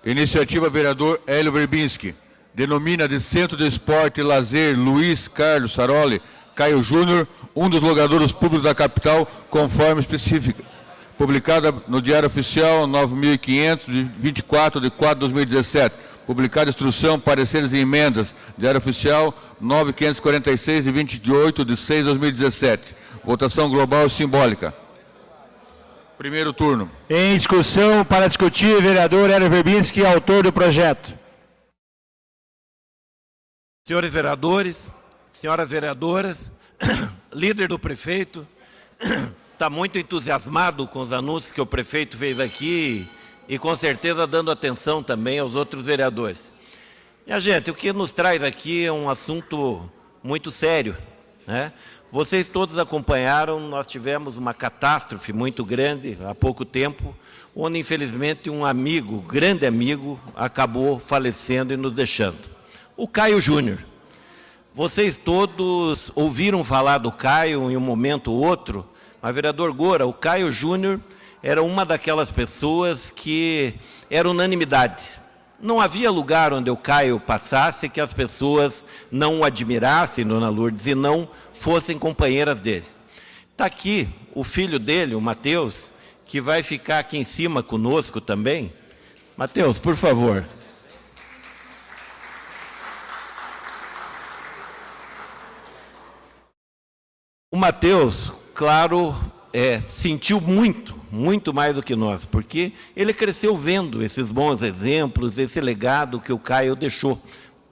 Iniciativa vereador Hélio Verbinski. Denomina de Centro de Esporte e Lazer Luiz Carlos Saroli Caio Júnior, um dos logadores públicos da capital, conforme específica. Publicada no Diário Oficial 9.500, de 24 de 4 de 2017. Publicada instrução, pareceres e emendas. Diário Oficial 9.546, de 28 de 6 de 2017. Votação global e simbólica. Primeiro turno. Em discussão, para discutir, vereador Hélio Verbinski, autor do projeto. Senhores vereadores, senhoras vereadoras, líder do prefeito, está muito entusiasmado com os anúncios que o prefeito fez aqui e com certeza dando atenção também aos outros vereadores. Minha gente, o que nos traz aqui é um assunto muito sério, né? Vocês todos acompanharam, nós tivemos uma catástrofe muito grande há pouco tempo, onde infelizmente um amigo, grande amigo, acabou falecendo e nos deixando. O Caio Júnior. Vocês todos ouviram falar do Caio em um momento ou outro, mas, vereador Gora, o Caio Júnior era uma daquelas pessoas que era unanimidade. Não havia lugar onde o Caio passasse que as pessoas não o admirassem, dona Lourdes, e não fossem companheiras dele. Está aqui o filho dele, o Matheus, que vai ficar aqui em cima conosco também. Matheus, por favor. O Matheus, claro, sentiu muito mais do que nós, porque ele cresceu vendo esses bons exemplos, esse legado que o Caio deixou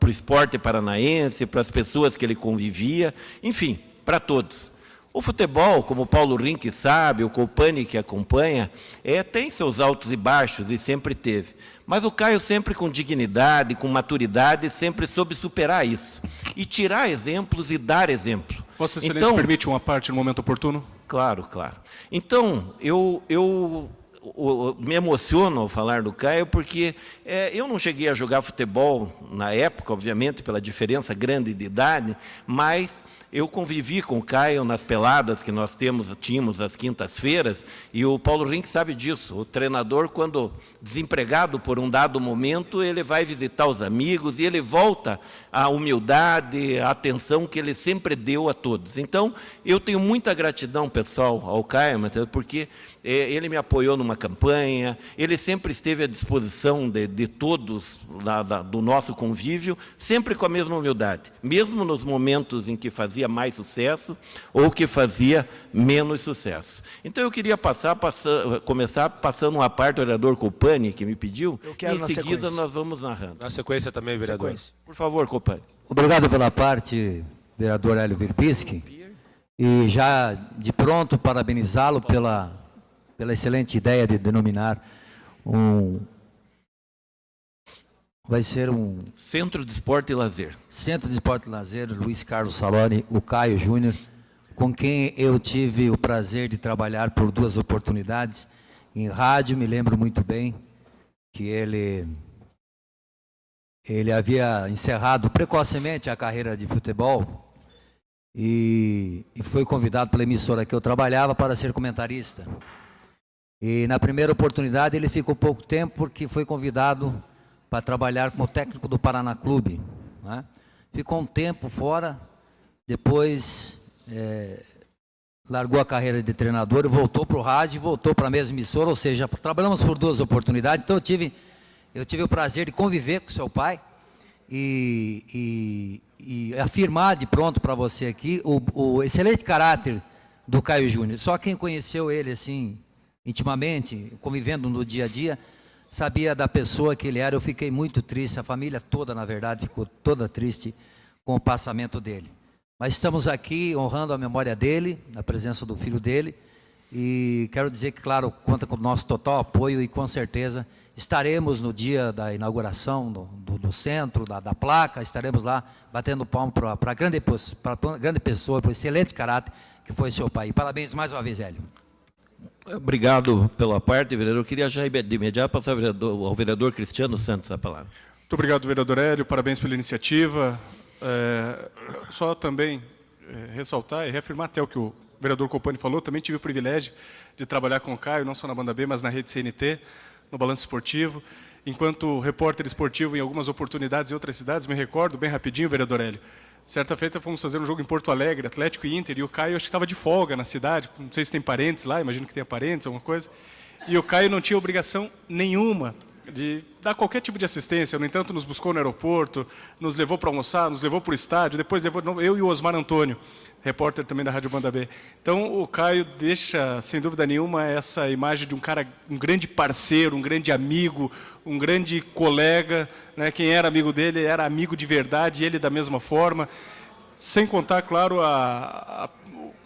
para o esporte paranaense, para as pessoas que ele convivia, enfim, para todos. O futebol, como o Paulo Rink sabe, o Copani que acompanha, tem seus altos e baixos, e sempre teve. Mas o Caio sempre com dignidade, com maturidade, sempre soube superar isso. E tirar exemplos e dar exemplo. Vossa Excelência, então, permite uma parte no momento oportuno? Claro, claro. Então, eu me emociono ao falar do Caio, porque eu não cheguei a jogar futebol na época, obviamente, pela diferença grande de idade, mas eu convivi com o Caio nas peladas que nós tínhamos às quintas-feiras, e o Paulo Rink sabe disso. O treinador, quando desempregado por um dado momento, ele vai visitar os amigos e ele volta à humildade, à atenção que ele sempre deu a todos. Então, eu tenho muita gratidão, pessoal, ao Caio, porque ele me apoiou numa campanha, ele sempre esteve à disposição de todos do nosso convívio, sempre com a mesma humildade, mesmo nos momentos em que fazia mais sucesso ou que fazia menos sucesso. Então, eu queria começar passando uma parte do vereador Copani, que me pediu, e em seguida nós vamos narrando. Na sequência também, vereador. Sequência. Por favor, Copani. Obrigado pela parte, vereador Hélio Verbinski, e já de pronto parabenizá-lo pela excelente ideia de denominar vai ser um Centro de Esporte e Lazer. Centro de Esporte e Lazer, Luiz Carlos Saroli, o Caio Júnior, com quem eu tive o prazer de trabalhar por 2 oportunidades. Em rádio, me lembro muito bem que ele havia encerrado precocemente a carreira de futebol e foi convidado pela emissora que eu trabalhava para ser comentarista. E na primeira oportunidade ele ficou pouco tempo porque foi convidado para trabalhar como técnico do Paraná Clube, né? Ficou um tempo fora, depois largou a carreira de treinador e voltou para o rádio, voltou para a mesma emissora, ou seja, trabalhamos por 2 oportunidades. Então eu tive o prazer de conviver com seu pai e afirmar de pronto para você aqui o excelente caráter do Caio Júnior. Só quem conheceu ele assim intimamente, convivendo no dia a dia, sabia da pessoa que ele era. Eu fiquei muito triste, a família toda, na verdade, ficou toda triste com o passamento dele. Mas estamos aqui honrando a memória dele, na presença do filho dele, e quero dizer que, claro, conta com o nosso total apoio e, com certeza, estaremos no dia da inauguração do centro, da placa, estaremos lá batendo palmo para a grande pessoa, para o excelente caráter que foi seu pai. Parabéns mais uma vez, Hélio. Obrigado pela parte, vereador. Eu queria já de imediato passar ao vereador Cristiano Santos a palavra. Muito obrigado, vereador Hélio. Parabéns pela iniciativa. Só também ressaltar e reafirmar até o que o vereador Copani falou. Também tive o privilégio de trabalhar com o Caio, não só na Banda B, mas na rede CNT, no Balanço Esportivo. enquanto repórter esportivo em algumas oportunidades em outras cidades, me recordo, bem rapidinho, vereador Hélio, certa feita fomos fazer um jogo em Porto Alegre, Atlético e Inter, e o Caio acho que estava de folga na cidade, não sei se tem parentes lá, imagino que tenha parentes, alguma coisa, e o Caio não tinha obrigação nenhuma de dar qualquer tipo de assistência. No entanto, nos buscou no aeroporto, nos levou para almoçar, nos levou para o estádio, depois levou de novo, eu e o Osmar Antônio, repórter também da Rádio Banda B. Então, o Caio deixa, sem dúvida nenhuma, essa imagem de um cara, um grande parceiro, um grande amigo, um grande colega, né? Quem era amigo dele era amigo de verdade, ele da mesma forma. Sem contar, claro,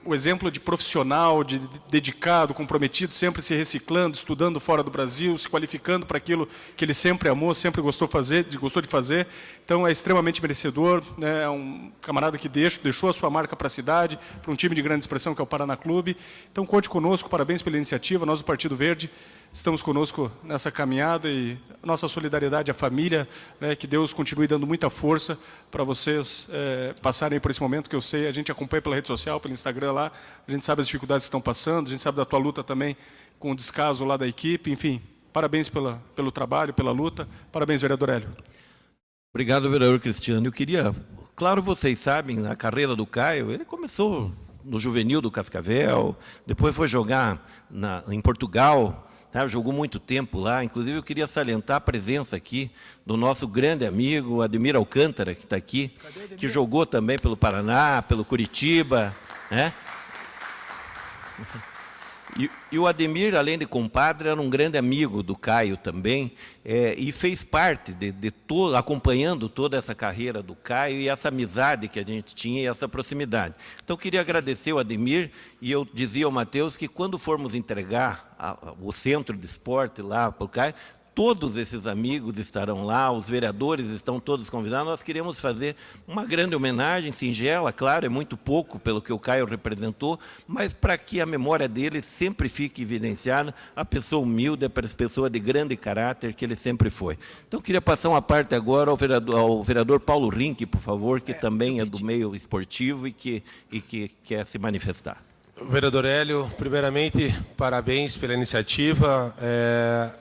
o exemplo de profissional, de dedicado, comprometido, sempre se reciclando, estudando fora do Brasil, se qualificando para aquilo que ele sempre amou, sempre gostou de fazer. Então, é extremamente merecedor, né? É um camarada que deixou a sua marca para a cidade, para um time de grande expressão que é o Paraná Clube. Então, conte conosco, parabéns pela iniciativa. Nós do Partido Verde estamos conosco nessa caminhada e nossa solidariedade à família, né? Que Deus continue dando muita força para vocês passarem por esse momento que eu sei, a gente acompanha pela rede social, pelo Instagram lá, a gente sabe as dificuldades que estão passando, a gente sabe da tua luta também com o descaso lá da equipe, enfim, parabéns pelo trabalho, pela luta, parabéns, vereador Hélio. Obrigado, vereador Cristiano. Eu queria, claro, vocês sabem, a carreira do Caio, ele começou no juvenil do Cascavel, depois foi jogar em Portugal, tá? Jogou muito tempo lá. Inclusive, eu queria salientar a presença aqui do nosso grande amigo Ademir Alcântara, que está aqui, que jogou também pelo Paraná, pelo Curitiba, né? E o Ademir, além de compadre, era um grande amigo do Caio também, e fez parte acompanhando toda essa carreira do Caio e essa amizade que a gente tinha e essa proximidade. Então, eu queria agradecer o Ademir, e eu dizia ao Matheus que quando formos entregar o centro de esporte lá para o Caio, todos esses amigos estarão lá, os vereadores estão todos convidados. Nós queremos fazer uma grande homenagem, singela, claro, é muito pouco pelo que o Caio representou, mas para que a memória dele sempre fique evidenciada, a pessoa humilde, a pessoa de grande caráter que ele sempre foi. Então, eu queria passar uma parte agora ao vereador Paulo Rinck, por favor, que também é do meio esportivo e que quer se manifestar. Vereador Hélio, primeiramente, parabéns pela iniciativa.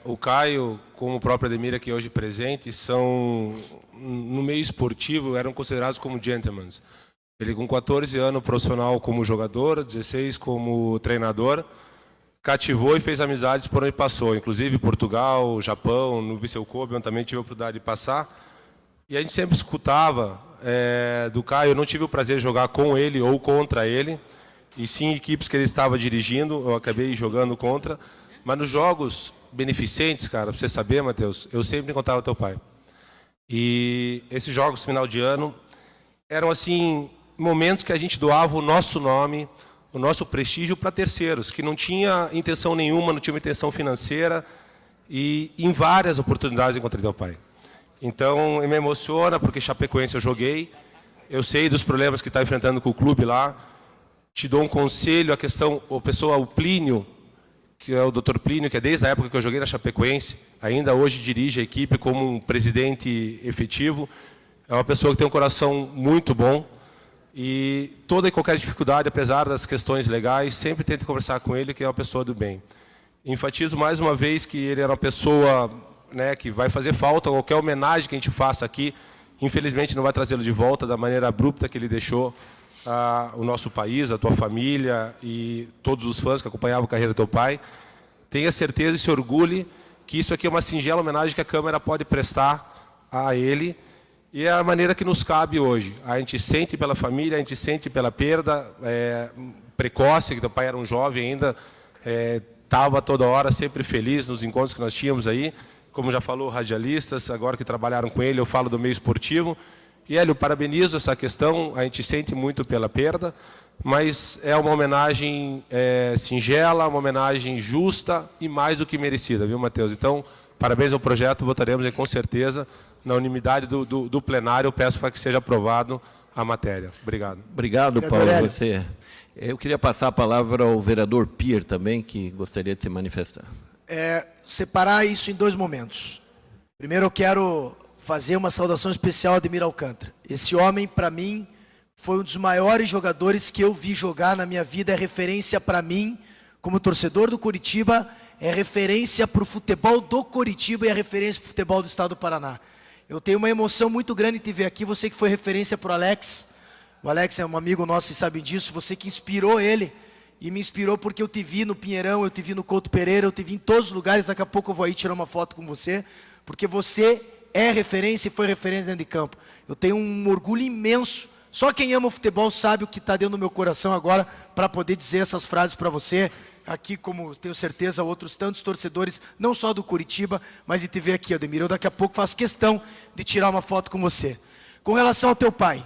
O Caio, como o próprio Ademir aqui hoje presente, são, no meio esportivo, eram considerados como gentlemen. Ele, com 14 anos, profissional como jogador, 16 como treinador, cativou e fez amizades por onde passou, inclusive Portugal, Japão, no Vissel Kobe, eu também tive a oportunidade de passar. E a gente sempre escutava do Caio. Eu não tive o prazer de jogar com ele ou contra ele, e sim equipes que ele estava dirigindo, eu acabei jogando contra. Mas nos jogos beneficentes, cara, para você saber, Matheus, eu sempre encontrava teu pai. E esses jogos final de ano eram, assim, momentos que a gente doava o nosso nome, o nosso prestígio para terceiros, que não tinha intenção nenhuma, não tinha uma intenção financeira, e em várias oportunidades encontrei teu pai. Então, me emociona, porque Chapecoense eu joguei, eu sei dos problemas que está enfrentando com o clube lá. Te dou um conselho, o Plínio, que é o Dr. Plínio, que é desde a época que eu joguei na Chapecoense, ainda hoje dirige a equipe como um presidente efetivo. É uma pessoa que tem um coração muito bom e toda e qualquer dificuldade, apesar das questões legais, sempre tento conversar com ele, que é uma pessoa do bem. Enfatizo mais uma vez que ele era uma pessoa, né, que vai fazer falta, qualquer homenagem que a gente faça aqui, infelizmente não vai trazê-lo de volta da maneira abrupta que ele deixou o nosso país, a tua família e todos os fãs que acompanhavam a carreira do teu pai. Tenha certeza e se orgulhe que isso aqui é uma singela homenagem que a Câmara pode prestar a ele, e é a maneira que nos cabe hoje. A gente sente pela família, a gente sente pela perda precoce, que teu pai era um jovem ainda, estava toda hora sempre feliz nos encontros que nós tínhamos aí, como já falou, radialistas, agora que trabalharam com ele, eu falo do meio esportivo. E, Hélio, parabenizo essa questão, a gente sente muito pela perda, mas é uma homenagem singela, uma homenagem justa e mais do que merecida, viu, Matheus? Então, parabéns ao projeto, votaremos com certeza, na unanimidade do plenário, eu peço para que seja aprovado a matéria. Obrigado. Obrigado, Paulo, você. Eu queria passar a palavra ao vereador Pier também, que gostaria de se manifestar. Separar isso em dois momentos. Primeiro, eu quero fazer uma saudação especial a Ademir Alcântara. Esse homem, para mim, foi um dos maiores jogadores que eu vi jogar na minha vida, é referência para mim, como torcedor do Curitiba, é referência para o futebol do Coritiba e é referência para o futebol do estado do Paraná. Eu tenho uma emoção muito grande em te ver aqui, você que foi referência para o Alex. O Alex é um amigo nosso e sabe disso, você que inspirou ele. E me inspirou porque eu te vi no Pinheirão, eu te vi no Couto Pereira, eu te vi em todos os lugares. Daqui a pouco eu vou aí tirar uma foto com você, porque você é referência e foi referência dentro de campo. Eu tenho um orgulho imenso. Só quem ama o futebol sabe o que está dentro do meu coração agora para poder dizer essas frases para você. Aqui, como tenho certeza, outros tantos torcedores, não só do Coritiba, mas de te ver aqui, Ademir. Eu daqui a pouco faço questão de tirar uma foto com você. Com relação ao teu pai,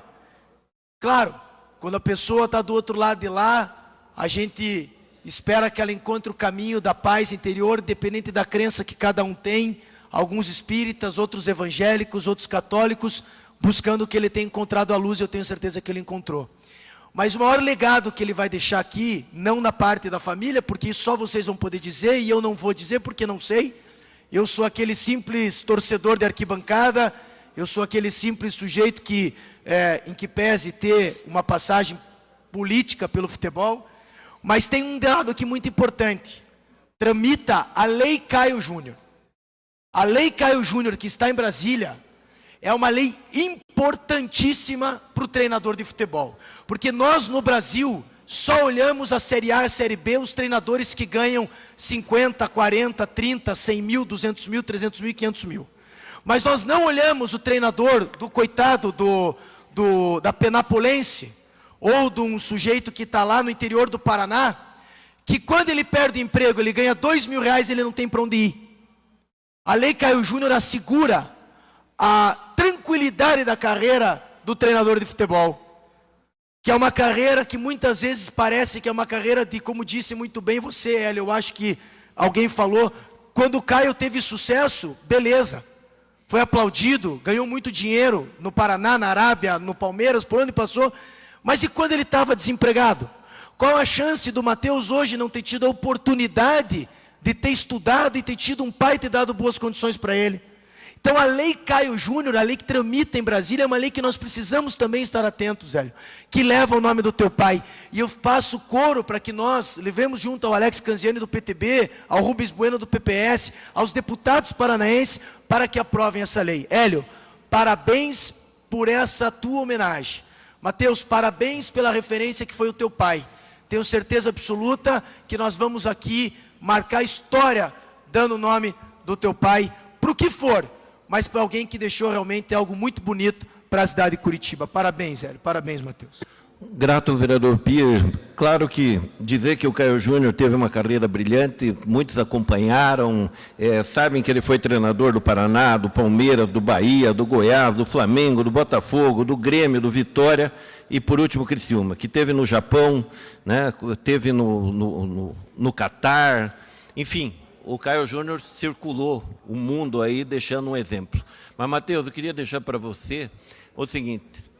claro, quando a pessoa está do outro lado de lá, a gente espera que ela encontre o caminho da paz interior, dependente da crença que cada um tem. Alguns espíritas, outros evangélicos, outros católicos, buscando o que ele tem encontrado a luz, e eu tenho certeza que ele encontrou. Mas o maior legado que ele vai deixar aqui, não na parte da família, porque isso só vocês vão poder dizer, e eu não vou dizer porque não sei. Eu sou aquele simples torcedor de arquibancada, eu sou aquele simples sujeito que, em que pese ter uma passagem política pelo futebol. Mas tem um dado aqui muito importante. Tramita a Lei Caio Júnior. A Lei Caio Júnior, que está em Brasília, é uma lei importantíssima para o treinador de futebol. Porque nós, no Brasil, só olhamos a Série A e a Série B, os treinadores que ganham 50, 40, 30, 100 mil, 200 mil, 300 mil e 500 mil. Mas nós não olhamos o treinador do coitado da Penapolense, ou de um sujeito que está lá no interior do Paraná, que quando ele perde o emprego, ele ganha R$2.000 e ele não tem para onde ir. A Lei Caio Júnior assegura a tranquilidade da carreira do treinador de futebol, que é uma carreira que muitas vezes parece que é uma carreira de, como disse muito bem você, Hélio, eu acho que alguém falou, quando o Caio teve sucesso, beleza, foi aplaudido, ganhou muito dinheiro no Paraná, na Arábia, no Palmeiras, por onde passou. Mas e quando ele estava desempregado? Qual a chance do Matheus hoje não ter tido a oportunidade de ter estudado e ter tido um pai ter dado boas condições para ele? Então a Lei Caio Júnior, a lei que tramita em Brasília, é uma lei que nós precisamos também estar atentos, Hélio, que leva o nome do teu pai. E eu passo coro para que nós levemos junto ao Alex Canziani do PTB, ao Rubens Bueno do PPS, aos deputados paranaenses, para que aprovem essa lei. Hélio, parabéns por essa tua homenagem. Matheus, parabéns pela referência que foi o teu pai. Tenho certeza absoluta que nós vamos aqui marcar história, dando o nome do teu pai, para o que for, mas para alguém que deixou realmente algo muito bonito para a cidade de Curitiba. Parabéns, Hélio. Parabéns, Matheus. Grato, vereador Pires. Claro que dizer que o Caio Júnior teve uma carreira brilhante, muitos acompanharam, sabem que ele foi treinador do Paraná, do Palmeiras, do Bahia, do Goiás, do Flamengo, do Botafogo, do Grêmio, do Vitória e, por último, Criciúma, que teve no Japão, né, teve no Catar, enfim, o Caio Júnior circulou o mundo aí deixando um exemplo. Mas, Matheus, eu queria deixar para você o seguinte...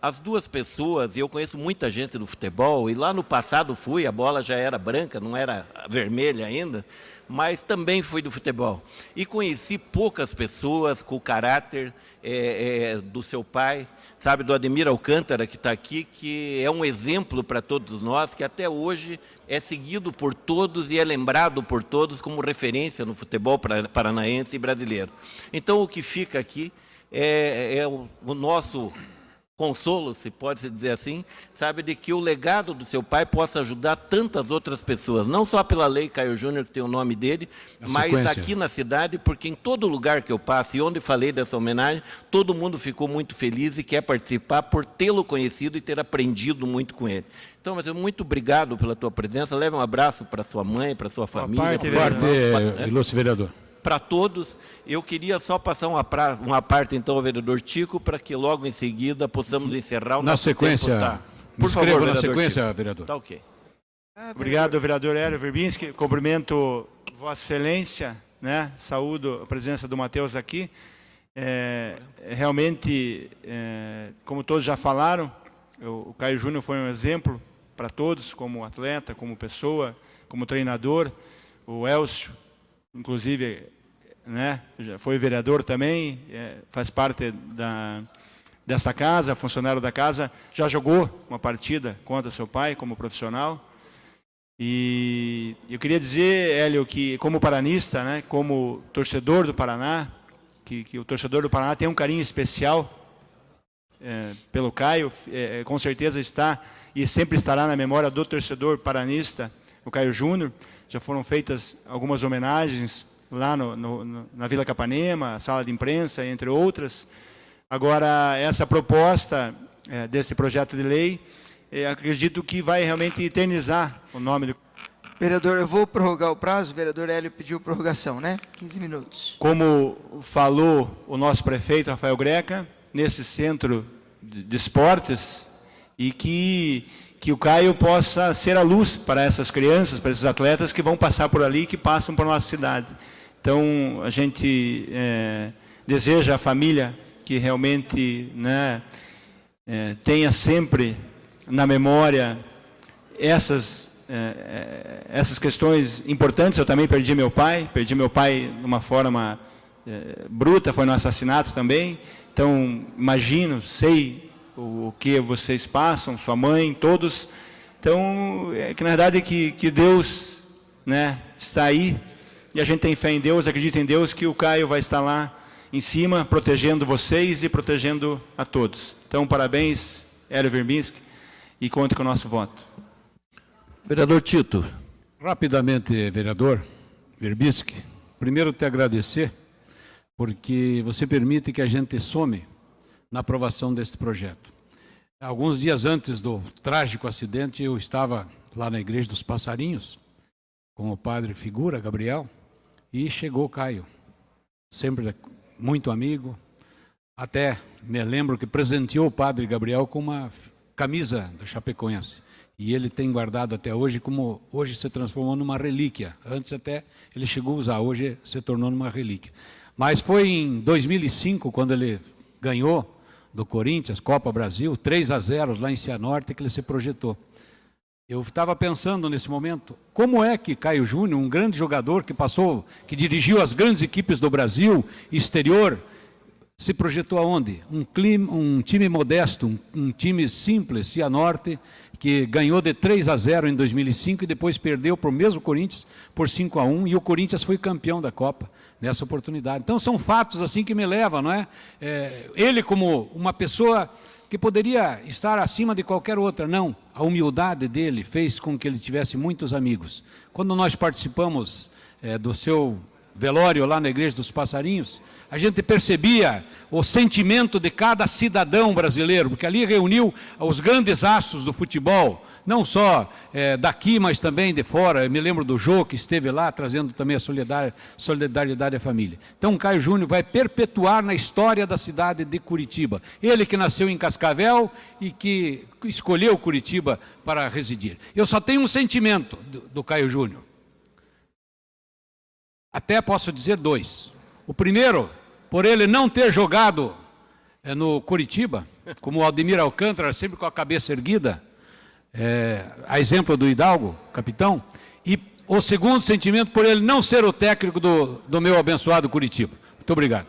as duas pessoas, e eu conheço muita gente do futebol, e lá no passado fui, a bola já era branca, não era vermelha ainda, mas também fui do futebol. E conheci poucas pessoas com o caráter do seu pai, sabe, do Ademir Alcântara, que está aqui, que é um exemplo para todos nós, que até hoje é seguido por todos e é lembrado por todos como referência no futebol paranaense e brasileiro. Então, o que fica aqui é o nosso... consolo, se pode dizer assim, sabe, de que o legado do seu pai possa ajudar tantas outras pessoas, não só pela Lei Caio Júnior, que tem o nome dele, mas aqui na cidade, porque em todo lugar que eu passo, e onde falei dessa homenagem, todo mundo ficou muito feliz e quer participar por tê-lo conhecido e ter aprendido muito com ele. Então, mas muito obrigado pela tua presença, leve um abraço para sua mãe, para sua família. Ilustre vereador. Para todos, eu queria só passar uma parte, então, ao vereador Tico, para que logo em seguida possamos encerrar o na nosso sequência, tempo. Tá. Por favor, na sequência, Tico. Vereador. Tá ok. Obrigado, vereador Hélio Verbinski. Cumprimento Vossa Excelência, né? Saúdo a presença do Matheus aqui. Realmente, como todos já falaram, o Caio Júnior foi um exemplo para todos, como atleta, como pessoa, como treinador. O Elcio, inclusive, né, já foi vereador também, faz parte dessa casa, funcionário da casa, já jogou uma partida contra seu pai como profissional. E eu queria dizer, Hélio, que como paranista, né, como torcedor do Paraná, que o torcedor do Paraná tem um carinho especial pelo Caio, com certeza está e sempre estará na memória do torcedor paranista, o Caio Júnior. Já foram feitas algumas homenagens lá na Vila Capanema, sala de imprensa, entre outras. Agora, essa proposta desse projeto de lei, acredito que vai realmente eternizar o nome do... Vereador, eu vou prorrogar o prazo. O vereador Hélio pediu prorrogação, né? 15 minutos. Como falou o nosso prefeito, Rafael Greca, nesse centro de esportes, e que o Caio possa ser a luz para essas crianças, para esses atletas que vão passar por ali, que passam por nossa cidade. Então, a gente deseja à família que realmente, né, tenha sempre na memória essas questões importantes. Eu também perdi meu pai de uma forma bruta, foi no assassinato também. Então, imagino, sei o que vocês passam, sua mãe, todos. Então, que na verdade que Deus, né, está aí, e a gente tem fé em Deus, acredita em Deus, que o Caio vai estar lá em cima, protegendo vocês e protegendo a todos. Então, parabéns, Hélio Verbinski, e conte com o nosso voto. Vereador Tito. Rapidamente, vereador Verbinski, primeiro te agradecer, porque você permite que a gente some na aprovação deste projeto. Alguns dias antes do trágico acidente, eu estava lá na Igreja dos Passarinhos, com o padre Figura, Gabriel, e chegou o Caio, sempre muito amigo, até me lembro que presenteou o padre Gabriel com uma camisa do Chapecoense, e ele tem guardado até hoje, como hoje se transformou numa relíquia. Antes até ele chegou a usar, hoje se tornou numa relíquia. Mas foi em 2005, quando ele ganhou do Corinthians, Copa Brasil, 3-0 lá em Cianorte, que ele se projetou. Eu estava pensando nesse momento, como é que Caio Júnior, um grande jogador que dirigiu as grandes equipes do Brasil, exterior, se projetou aonde? Um time modesto, um time simples, Cianorte, que ganhou de 3-0 em 2005 e depois perdeu para o mesmo Corinthians por 5-1, e o Corinthians foi campeão da Copa nessa oportunidade. Então são fatos assim que me levam, não é? Ele como uma pessoa que poderia estar acima de qualquer outra, não. A humildade dele fez com que ele tivesse muitos amigos. Quando nós participamos do seu velório lá na Igreja dos Passarinhos, a gente percebia o sentimento de cada cidadão brasileiro, porque ali reuniu os grandes astros do futebol, não só daqui, mas também de fora. Eu me lembro do Jô, que esteve lá, trazendo também a solidariedade à família. Então, Caio Júnior vai perpetuar na história da cidade de Curitiba. Ele que nasceu em Cascavel e que escolheu Curitiba para residir. Eu só tenho um sentimento do Caio Júnior. Até posso dizer dois. O primeiro, por ele não ter jogado no Curitiba, como o Aldemir Alcântara, sempre com a cabeça erguida, a exemplo do Hidalgo, capitão. E o segundo sentimento, por ele não ser o técnico do meu abençoado Curitiba. Muito obrigado.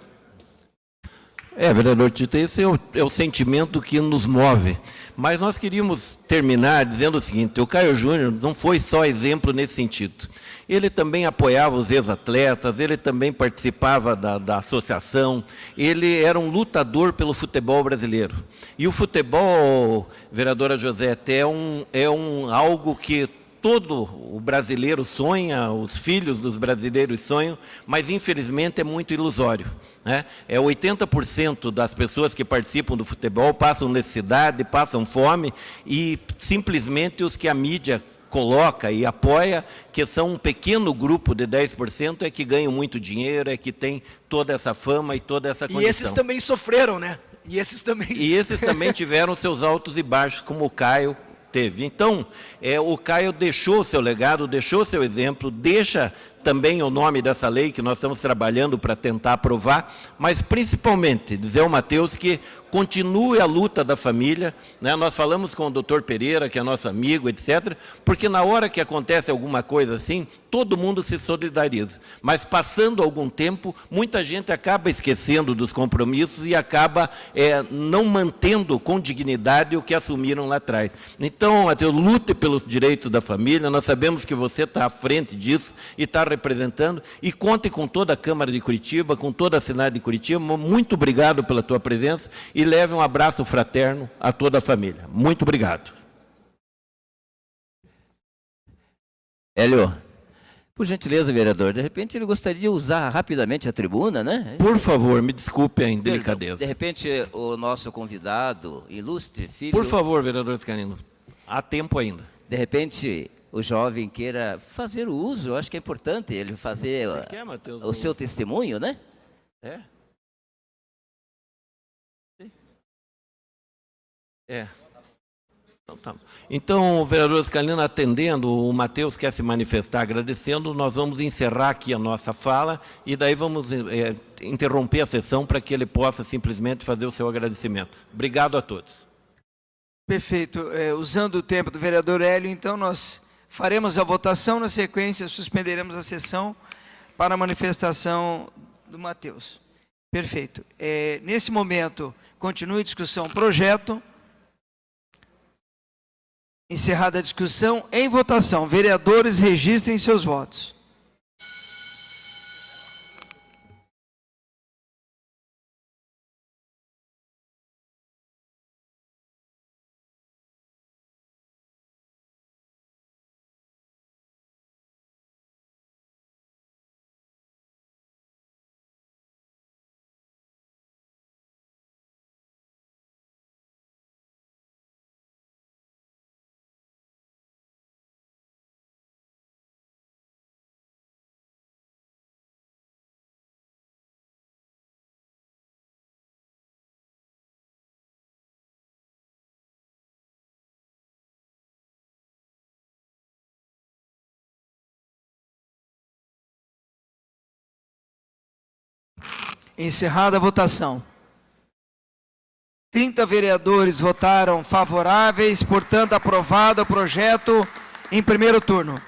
Vereador Tito, esse é o sentimento que nos move. Mas nós queríamos terminar dizendo o seguinte: o Caio Júnior não foi só exemplo nesse sentido. Ele também apoiava os ex-atletas, ele também participava da associação, ele era um lutador pelo futebol brasileiro. E o futebol, vereadora Josete, é algo que todo o brasileiro sonha, os filhos dos brasileiros sonham, mas infelizmente é muito ilusório, né? 80% das pessoas que participam do futebol passam necessidade, passam fome, e simplesmente os que a mídia coloca e apoia, que são um pequeno grupo de 10%, é que ganham muito dinheiro, é que tem toda essa fama e toda essa condição. E esses também sofreram, né? E esses também tiveram seus altos e baixos, como o Caio teve. Então, o Caio deixou seu legado, deixou seu exemplo, deixa também o nome dessa lei que nós estamos trabalhando para tentar aprovar, mas principalmente dizer ao Matheus que continue a luta da família, né? Nós falamos com o doutor Pereira, que é nosso amigo, etc., porque na hora que acontece alguma coisa assim, todo mundo se solidariza. Mas passando algum tempo, muita gente acaba esquecendo dos compromissos e acaba não mantendo com dignidade o que assumiram lá atrás. Então, Matheus, lute pelos direitos da família, nós sabemos que você está à frente disso e está representando, e conte com toda a Câmara de Curitiba, com toda a cidade de Curitiba. Muito obrigado pela tua presença e leve um abraço fraterno a toda a família. Muito obrigado. Hélio, por gentileza, vereador, de repente ele gostaria de usar rapidamente a tribuna, né? Por favor, me desculpe a indelicadeza. De repente, o nosso convidado, ilustre filho... Por favor, vereador Scanino, há tempo ainda. De repente, o jovem queira fazer o uso, eu acho que é importante ele fazer o seu testemunho, né? Então, o vereador Scalino, atendendo, o Matheus quer se manifestar agradecendo, nós vamos encerrar aqui a nossa fala e daí vamos interromper a sessão para que ele possa simplesmente fazer o seu agradecimento. Obrigado a todos. Perfeito. Usando o tempo do vereador Hélio, então nós faremos a votação, na sequência suspenderemos a sessão para a manifestação do Matheus. Perfeito. Nesse momento, continue a discussão projeto. Encerrada a discussão, em votação. Vereadores, registrem seus votos. Encerrada a votação. 30 vereadores votaram favoráveis, portanto, aprovado o projeto em primeiro turno.